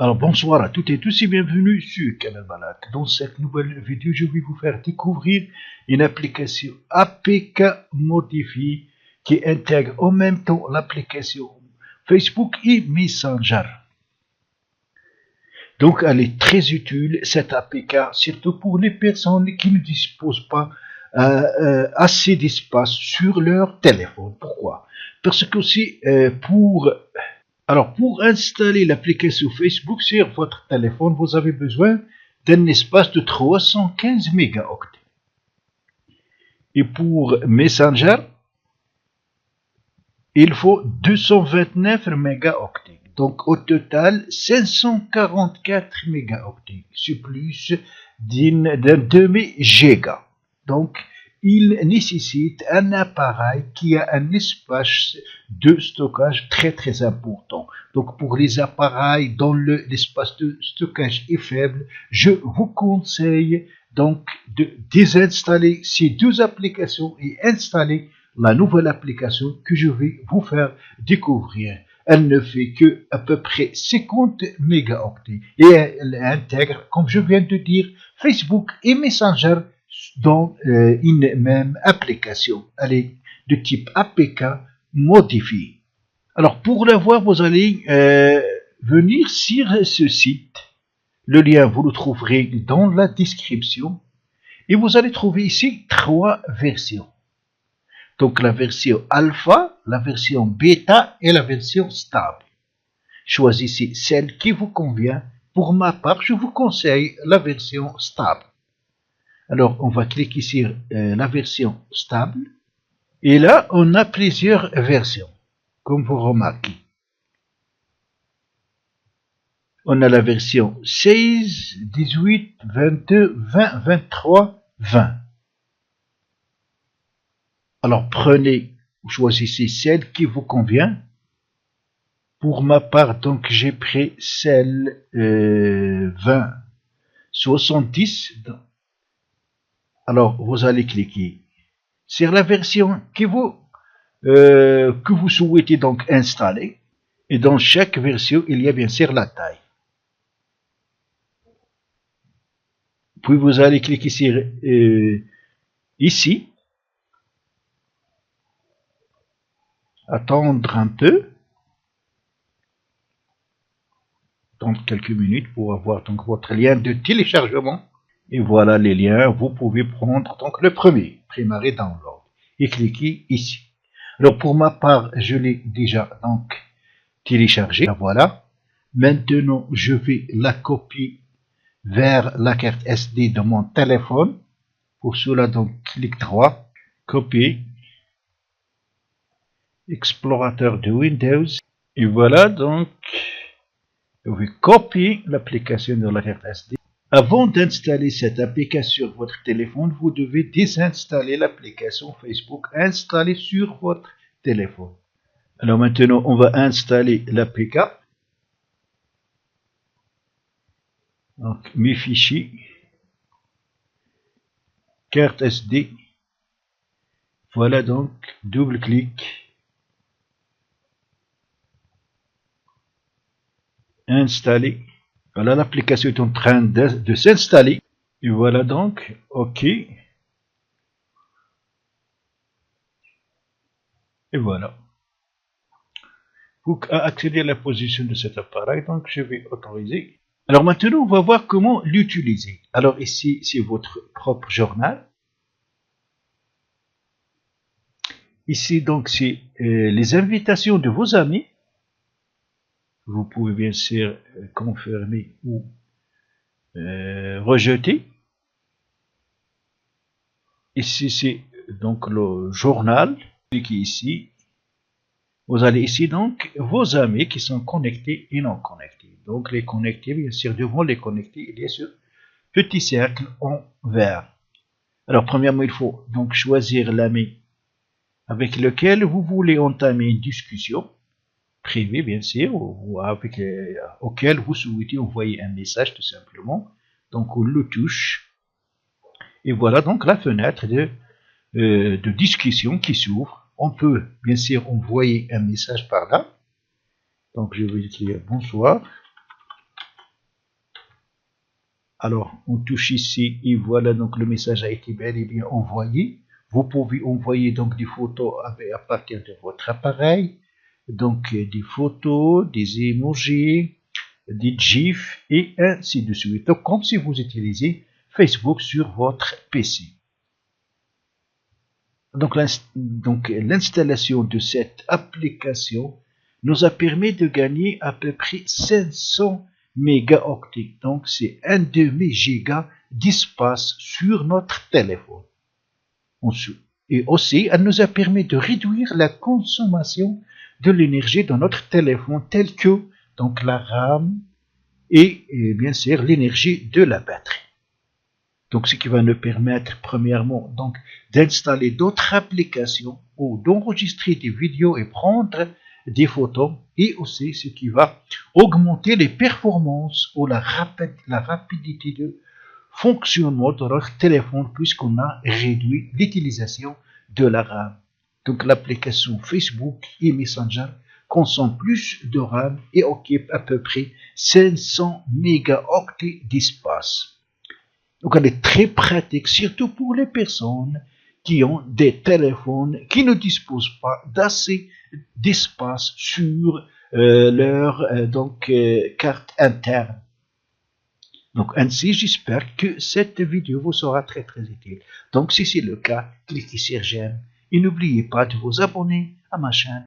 Alors bonsoir à toutes et tous et bienvenue sur Canal Malak. Dans cette nouvelle vidéo, je vais vous faire découvrir une application APK modifiée qui intègre en même temps l'application Facebook et Messenger. Donc elle est très utile cette APK, surtout pour les personnes qui ne disposent pas assez d'espace sur leur téléphone. Pourquoi? Parce que aussi pour installer l'application Facebook sur votre téléphone, vous avez besoin d'un espace de 315 mégaoctets. Et pour Messenger, il faut 229 mégaoctets. Donc au total, 544 mégaoctets. C'est plus d'un demi-giga. Donc, il nécessite un appareil qui a un espace de stockage très important. Donc pour les appareils dont l'espace de stockage est faible, je vous conseille donc de désinstaller ces deux applications et installer la nouvelle application que je vais vous faire découvrir. Elle ne fait que à peu près 50 mégaoctets et elle intègre, comme je viens de dire, Facebook et Messenger dans une même application. Elle est de type APK modifié. Alors pour la voir, vous allez venir sur ce site. Le lien, vous le trouverez dans la description. Et vous allez trouver ici 3 versions. Donc la version alpha, la version bêta et la version stable. Choisissez celle qui vous convient. Pour ma part, je vous conseille la version stable. Alors, on va cliquer sur la version stable. Et là, on a plusieurs versions, comme vous remarquez. On a la version 16, 18, 22, 20, 23, 20. Alors, choisissez celle qui vous convient. Pour ma part, donc, j'ai pris celle 20, 70. Alors, vous allez cliquer sur la version que vous souhaitez donc installer. Et dans chaque version, il y a bien sûr la taille. Puis vous allez cliquer sur ici. Attendre un peu. Attendre quelques minutes pour avoir donc votre lien de téléchargement. Et voilà les liens. Vous pouvez prendre donc le premier, Primary Download, et cliquer ici. Alors pour ma part, je l'ai déjà donc téléchargé. Voilà. Maintenant, je vais la copier vers la carte SD de mon téléphone. Pour cela, donc clic droit, copier, explorateur de Windows. Et voilà donc, je vais copier l'application de la carte SD. Avant d'installer cette application sur votre téléphone, vous devez désinstaller l'application Facebook installée sur votre téléphone. Alors maintenant, on va installer l'APK. Donc, mes fichiers, carte SD. Voilà donc, double-clic. Installer. Voilà, l'application est en train de s'installer. Et voilà donc, OK. Et voilà. Pour accéder à la position de cet appareil, donc je vais autoriser. Alors maintenant, on va voir comment l'utiliser. Alors ici, c'est votre propre journal. Ici, donc, c'est les invitations de vos amis. Vous pouvez bien sûr confirmer ou rejeter. Ici, c'est donc le journal. Cliquez ici. Vous allez ici donc vos amis qui sont connectés et non connectés. Donc les connectés, bien sûr, devant les connectés, il y a ce petit cercle en vert. Alors premièrement, il faut donc choisir l'ami avec lequel vous voulez entamer une discussion privée, bien sûr, ou auquel vous souhaitez envoyer un message tout simplement. Donc on le touche. Et voilà donc la fenêtre de discussion qui s'ouvre. On peut bien sûr envoyer un message par là. Donc je vais écrire bonsoir. Alors, on touche ici et voilà, donc le message a été bel et bien envoyé. Vous pouvez envoyer donc des photos à partir de votre appareil. Donc, des photos, des emojis, des GIFs et ainsi de suite. Donc, comme si vous utilisez Facebook sur votre PC. Donc, l'installation de cette application nous a permis de gagner à peu près 500 mégaoctets. Donc, c'est un demi-giga d'espace sur notre téléphone. Et aussi, elle nous a permis de réduire la consommation de l'énergie de notre téléphone, telle que donc la RAM et bien sûr l'énergie de la batterie. Donc, ce qui va nous permettre, premièrement, donc, d'installer d'autres applications ou d'enregistrer des vidéos et prendre des photos, et aussi ce qui va augmenter les performances ou la rapidité de fonctionnement de notre téléphone puisqu'on a réduit l'utilisation de la RAM. Donc, l'application Facebook et Messenger consomme plus de RAM et occupe à peu près 500 mégaoctets d'espace. Donc, elle est très pratique, surtout pour les personnes qui ont des téléphones qui ne disposent pas d'assez d'espace sur leur carte interne. Donc, ainsi, j'espère que cette vidéo vous sera très utile. Donc, si c'est le cas, cliquez sur j'aime et n'oubliez pas de vous abonner à ma chaîne